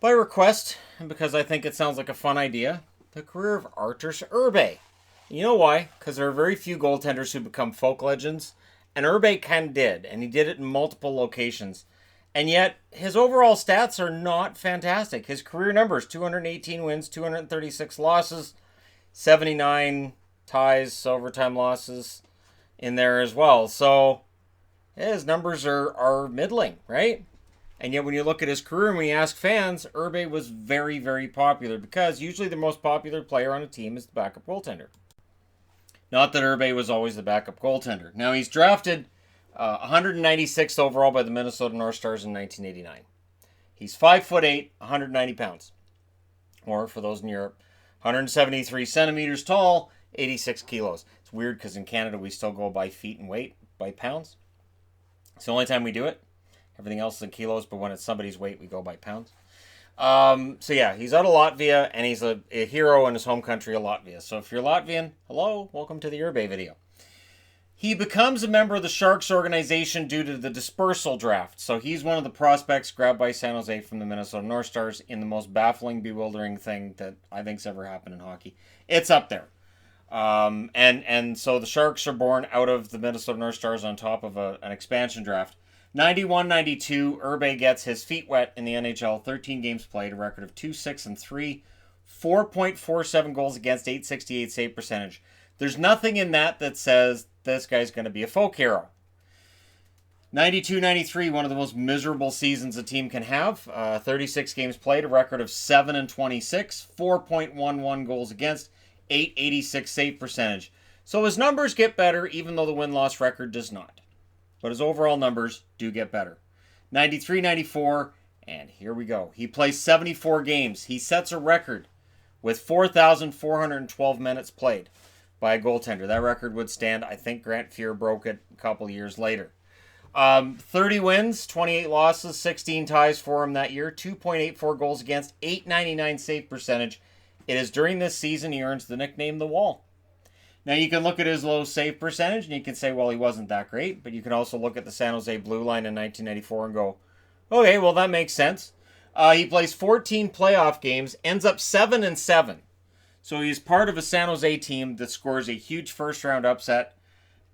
By request, and because I think it sounds like a fun idea, the career of Arturs Irbe. You know why? Because there are very few goaltenders who become folk legends, and Irbe kind of did, and he did it in multiple locations. And yet, his overall stats are not fantastic. His career numbers 218 wins, 236 losses, 79 ties, overtime losses in there as well. So, his numbers are middling, right? And yet, when you look at his career and when you ask fans, Irbe was very, very popular because usually the most popular player on a team is the backup goaltender. Not that Irbe was always the backup goaltender. Now, he's drafted 196th overall by the Minnesota North Stars in 1989. He's 5'8", 190 pounds. Or, for those in Europe, 173 centimeters tall, 86 kilos. It's weird because in Canada we still go by feet and weight, by pounds. It's the only time we do it. Everything else is in kilos, but when it's somebody's weight, we go by pounds. So yeah, he's out of Latvia, and he's a hero in his home country of Latvia. So if you're Latvian, hello, welcome to the Irbe video. He becomes a member of the Sharks organization due to the dispersal draft. So he's one of the prospects grabbed by San Jose from the Minnesota North Stars in the most baffling, bewildering thing that I think's ever happened in hockey. It's up there. And so the Sharks are born out of the Minnesota North Stars on top of an expansion draft. 91-92, Irbe gets his feet wet in the NHL. 13 games played, a record of 2-6-3, 4.47 goals against, 868 save percentage. There's nothing in that says this guy's going to be a folk hero. 92-93, one of the most miserable seasons a team can have. 36 games played, a record of 7-26, 4.11 goals against, 886 save percentage. So his numbers get better, even though the win-loss record does not. But his overall numbers do get better. 93-94, and here we go. He plays 74 games. He sets a record with 4,412 minutes played by a goaltender. That record would stand. I think Grant Fuhr broke it a couple years later. 30 wins, 28 losses, 16 ties for him that year. 2.84 goals against, 899 save percentage. It is during this season he earns the nickname The Wall. Now, you can look at his low save percentage, and you can say, well, he wasn't that great. But you can also look at the San Jose Blue Line in 1994 and go, okay, well, that makes sense. He plays 14 playoff games, ends up 7-7. So he's part of a San Jose team that scores a huge first-round upset,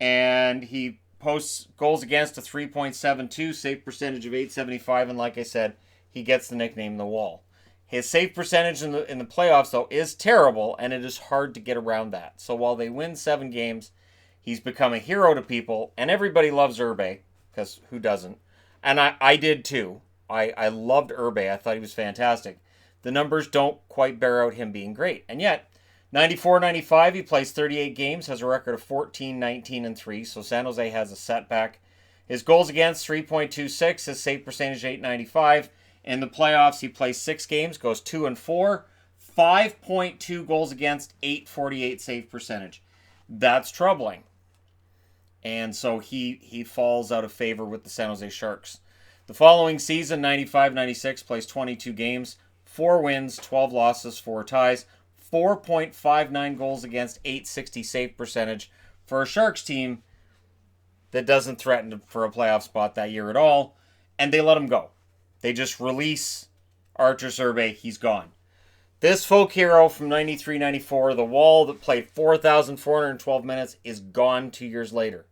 and he posts goals against a 3.72, save percentage of 875, and like I said, he gets the nickname The Wall. His save percentage in the playoffs, though, is terrible, and it is hard to get around that. So while they win 7 games, he's become a hero to people, and everybody loves Irbe, because who doesn't? And I did too. I loved Irbe. I thought he was fantastic. The numbers don't quite bear out him being great. And yet, 94-95, he plays 38 games, has a record of 14-19-3, so San Jose has a setback. His goals against, 3.26, his save percentage, 895. In the playoffs, he plays 6 games, goes 2-4, 5.2 goals against, 848 save percentage. That's troubling. And so he falls out of favor with the San Jose Sharks. The following season, 95-96, plays 22 games, 4 wins, 12 losses, 4 ties, 4.59 goals against, 860 save percentage for a Sharks team that doesn't threaten for a playoff spot that year at all, and they let him go. They just release Arturs Irbe. He's gone. This folk hero from 93-94, the Wall that played 4,412 minutes, is gone 2 years later.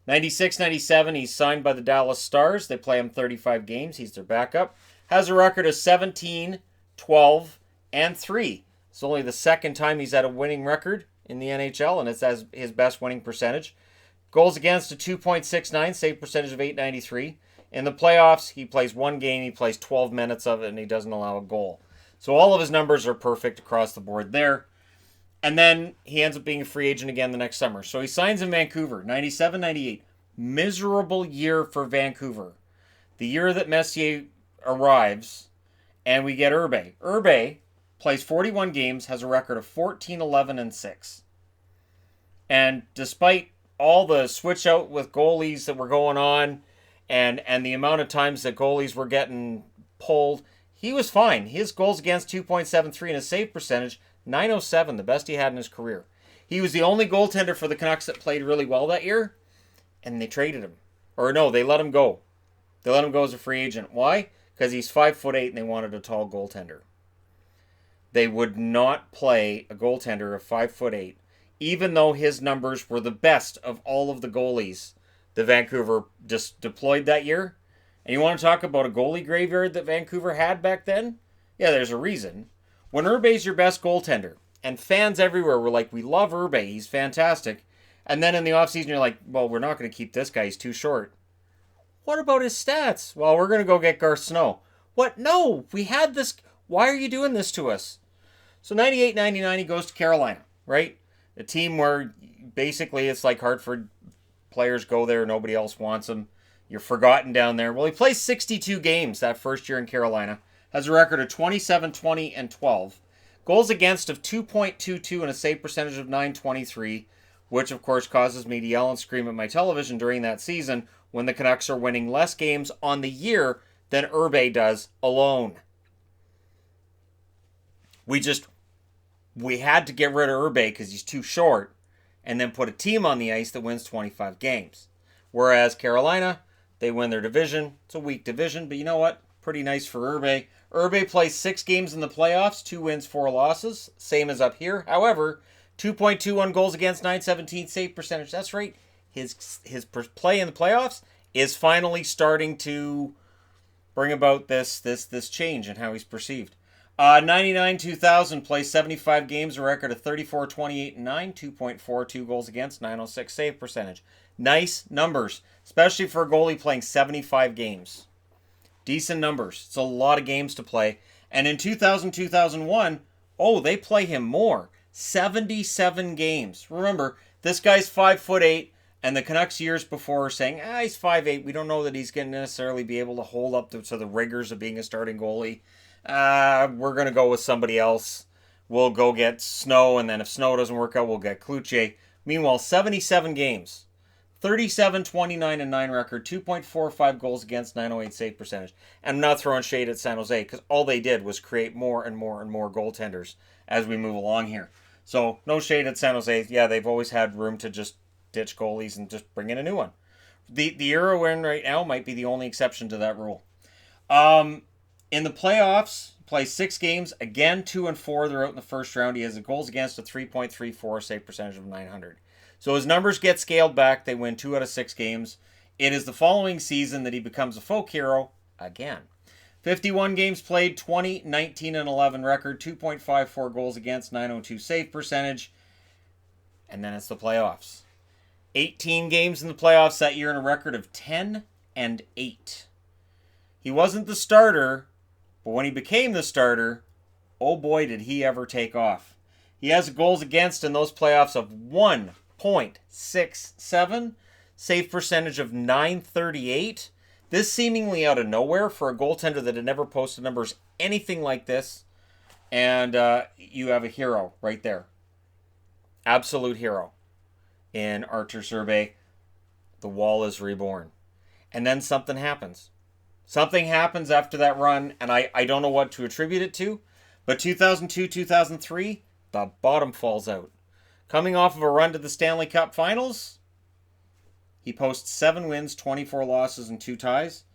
96-97, he's signed by the Dallas Stars. They play him 35 games. He's their backup. Has a record of 17, 12, and 3. It's only the second time he's had a winning record in the NHL, and it's as his best winning percentage. Goals against a 2.69, save percentage of 893. In the playoffs, he plays 1 game, he plays 12 minutes of it, and he doesn't allow a goal. So all of his numbers are perfect across the board there. And then he ends up being a free agent again the next summer. So he signs in Vancouver, 97-98. Miserable year for Vancouver. The year that Messier arrives, and we get Irbe. Irbe plays 41 games, has a record of 14-11-6. And despite all the switch out with goalies that were going on, and the amount of times that goalies were getting pulled, he was fine. His goals against 2.73 and his save percentage, 907, the best he had in his career. He was the only goaltender for the Canucks that played really well that year, and they traded him. Or no, they let him go. They let him go as a free agent. Why? because he's 5'8" and they wanted a tall goaltender. They would not play a goaltender of 5'8", even though his numbers were the best of all of the goalies that Vancouver just deployed that year. And you want to talk about a goalie graveyard that Vancouver had back then? Yeah, there's a reason. When Irbe's your best goaltender, and fans everywhere were like, we love Irbe, he's fantastic. And then in the offseason, you're like, well, we're not going to keep this guy, he's too short. What about his stats? Well, we're going to go get Garth Snow. What? No, we had this. Why are you doing this to us? So 98-99, he goes to Carolina, right? A team where basically it's like Hartford. Players go there, nobody else wants them. You're forgotten down there. Well, he plays 62 games that first year in Carolina. Has a record of 27, 20, and 12. Goals against of 2.22 and a save percentage of 923, which of course causes me to yell and scream at my television during that season when the Canucks are winning less games on the year than Irbe does alone. We had to get rid of Irbe because he's too short and then put a team on the ice that wins 25 games. Whereas Carolina, they win their division. It's a weak division, but you know what? Pretty nice for Irbe. Irbe plays 6 games in the playoffs, 2 wins, 4 losses. Same as up here. However, 2.21 goals against, 917 save percentage. That's right. His play in the playoffs is finally starting to bring about this change in how he's perceived. 99-2000 plays 75 games, a record of 34, 28, and 9, 2.42 goals against, 906 save percentage. Nice numbers, especially for a goalie playing 75 games. Decent numbers. It's a lot of games to play. And in 2000-2001, they play him more. 77 games. Remember, this guy's 5'8", and the Canucks years before are saying, he's 5'8". We don't know that he's going to necessarily be able to hold up to the rigors of being a starting goalie. We're going to go with somebody else. We'll go get Snow, and then if Snow doesn't work out, we'll get Kluche. Meanwhile, 77 games. 37, 29, and 9 record. 2.45 goals against, 908 save percentage. And I'm not throwing shade at San Jose, because all they did was create more and more and more goaltenders as we move along here. So, no shade at San Jose. Yeah, they've always had room to just ditch goalies and just bring in a new one. The era we're in right now might be the only exception to that rule. In the playoffs, plays 6 games. Again, 2 and 4. They're out in the first round. He has a goals against a 3.34, save percentage of 900. So his numbers get scaled back. They win 2 out of 6 games. It is the following season that he becomes a folk hero again. 51 games played, 20, 19, and 11 record, 2.54 goals against, 902 save percentage. And then it's the playoffs. 18 games in the playoffs that year and a record of 10 and 8. He wasn't the starter, but when he became the starter, oh boy, did he ever take off. He has goals against in those playoffs of 1.67, save percentage of 938. This seemingly out of nowhere for a goaltender that had never posted numbers anything like this. And you have a hero right there. Absolute hero in Arturs Irbe. The wall is reborn. And then something happens. Something happens after that run, and I don't know what to attribute it to, but 2002-2003, the bottom falls out. Coming off of a run to the Stanley Cup Finals, he posts 7 wins, 24 losses, and 2 ties,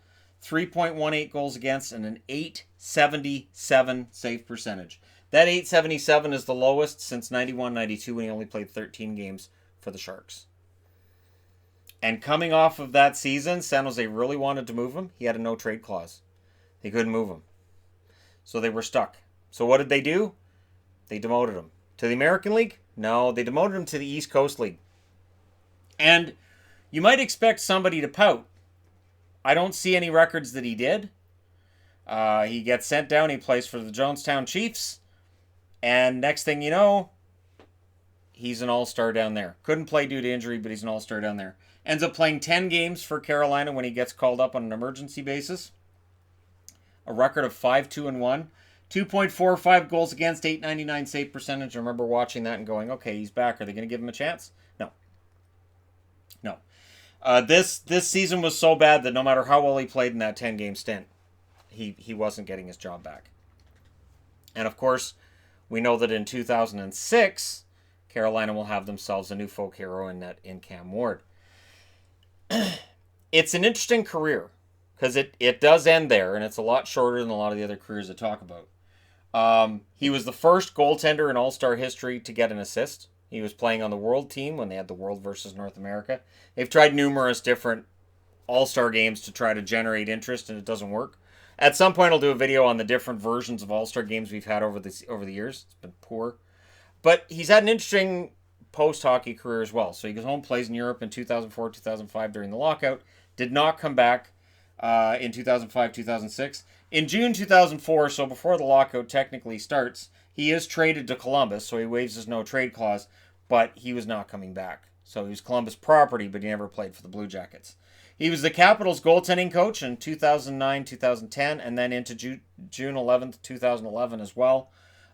3.18 goals against, and an 877 save percentage. That 877 is the lowest since 91-92 when he only played 13 games for the Sharks. And coming off of that season, San Jose really wanted to move him. He had a no-trade clause. They couldn't move him. So they were stuck. So what did they do? They demoted him. To the American League? No, they demoted him to the East Coast League. And you might expect somebody to pout. I don't see any records that he did. He gets sent down. He plays for the Jonestown Chiefs. And next thing you know, he's an all-star down there. Couldn't play due to injury, but he's an all-star down there. Ends up playing 10 games for Carolina when he gets called up on an emergency basis. A record of 5-2-1. 2.45 goals against, 899 save percentage. I remember watching that and going, okay, he's back. Are they going to give him a chance? No. No. This season was so bad that no matter how well he played in that 10-game stint, he wasn't getting his job back. And of course, we know that in 2006, Carolina will have themselves a new folk hero in Cam Ward. It's an interesting career because it does end there, and it's a lot shorter than a lot of the other careers I talk about. He was the first goaltender in All-Star history to get an assist. He was playing on the World team when they had the World versus North America. They've tried numerous different All-Star games to try to generate interest, and it doesn't work. At some point, I'll do a video on the different versions of All-Star games we've had over the years. It's been poor. But he's had an interesting post-hockey career as well. So he goes home, plays in Europe in 2004, 2005 during the lockout. Did not come back in 2005, 2006. In June 2004, so before the lockout technically starts, he is traded to Columbus, so he waives his no-trade clause, but he was not coming back. So he was Columbus property, but he never played for the Blue Jackets. He was the Capitals goaltending coach in 2009, 2010, and then into June 11th, 2011 as well,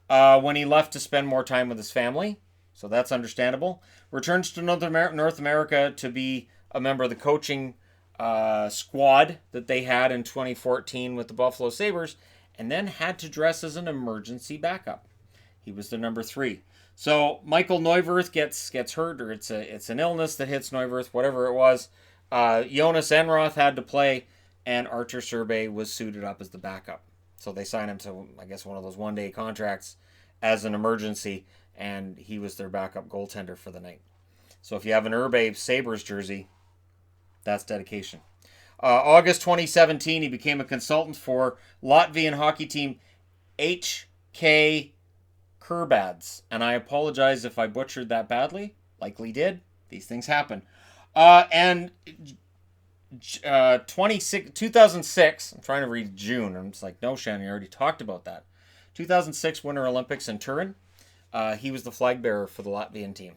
when he left to spend more time with his family. So that's understandable. Returns to North America to be a member of the coaching squad that they had in 2014 with the Buffalo Sabres, and then had to dress as an emergency backup. He was the number 3. So Michael Neuwirth gets hurt, or it's an illness that hits Neuwirth, whatever it was. Jonas Enroth had to play, and Arturs Irbe was suited up as the backup. So they signed him to, I guess, one of those one-day contracts as an emergency, and he was their backup goaltender for the night. So if you have an Irbe Sabres jersey, that's dedication. August 2017, he became a consultant for Latvian hockey team HK Kurbads. And I apologize if I butchered that badly. Likely did. These things happen. And 2006, I'm trying to read June. I'm just like, no, Shannon, you already talked about that. 2006 Winter Olympics in Turin. He was the flag bearer for the Latvian team.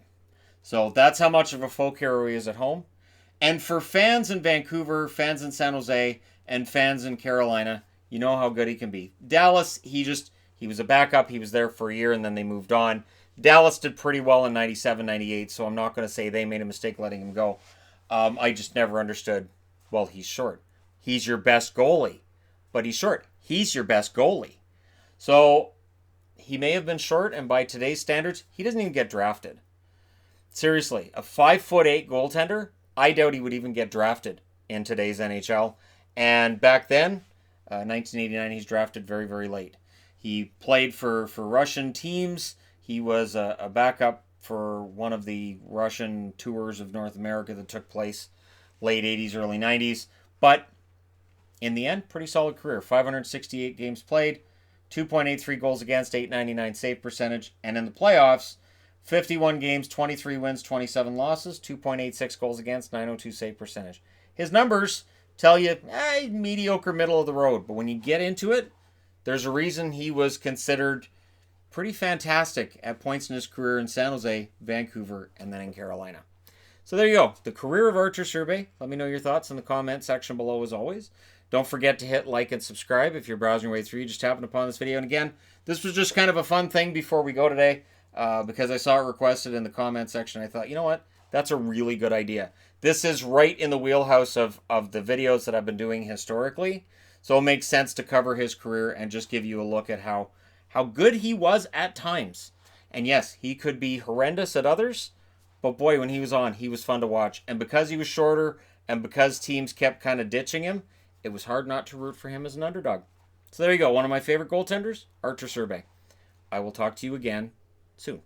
So that's how much of a folk hero he is at home. And for fans in Vancouver, fans in San Jose, and fans in Carolina, you know how good he can be. Dallas, he was a backup. He was there for a year, and then they moved on. Dallas did pretty well in 97, 98, so I'm not going to say they made a mistake letting him go. I just never understood, well, he's short. He's your best goalie, but he's short. He's your best goalie. So he may have been short, and by today's standards, he doesn't even get drafted. Seriously, a 5'8" goaltender, I doubt he would even get drafted in today's NHL. And back then, 1989, he's drafted very, very late. He played for Russian teams. He was a backup for one of the Russian tours of North America that took place late 80s, early 90s. But in the end, pretty solid career. 568 games played, 2.83 goals against, 899 save percentage. And in the playoffs, 51 games, 23 wins, 27 losses, 2.86 goals against, 902 save percentage. His numbers tell you, mediocre, middle of the road. But when you get into it, there's a reason he was considered pretty fantastic at points in his career in San Jose, Vancouver, and then in Carolina. So there you go. The career of Arturs Irbe. Let me know your thoughts in the comment section below as always. Don't forget to hit like and subscribe if you're browsing your way through. You just happened upon this video. And again, this was just kind of a fun thing before we go today because I saw it requested in the comment section. I thought, you know what? That's a really good idea. This is right in the wheelhouse of the videos that I've been doing historically. So it makes sense to cover his career and just give you a look at how good he was at times. And yes, he could be horrendous at others, but boy, when he was on, he was fun to watch. And because he was shorter and because teams kept kind of ditching him, it was hard not to root for him as an underdog. So there you go. One of my favorite goaltenders, Arturs Irbe. I will talk to you again soon.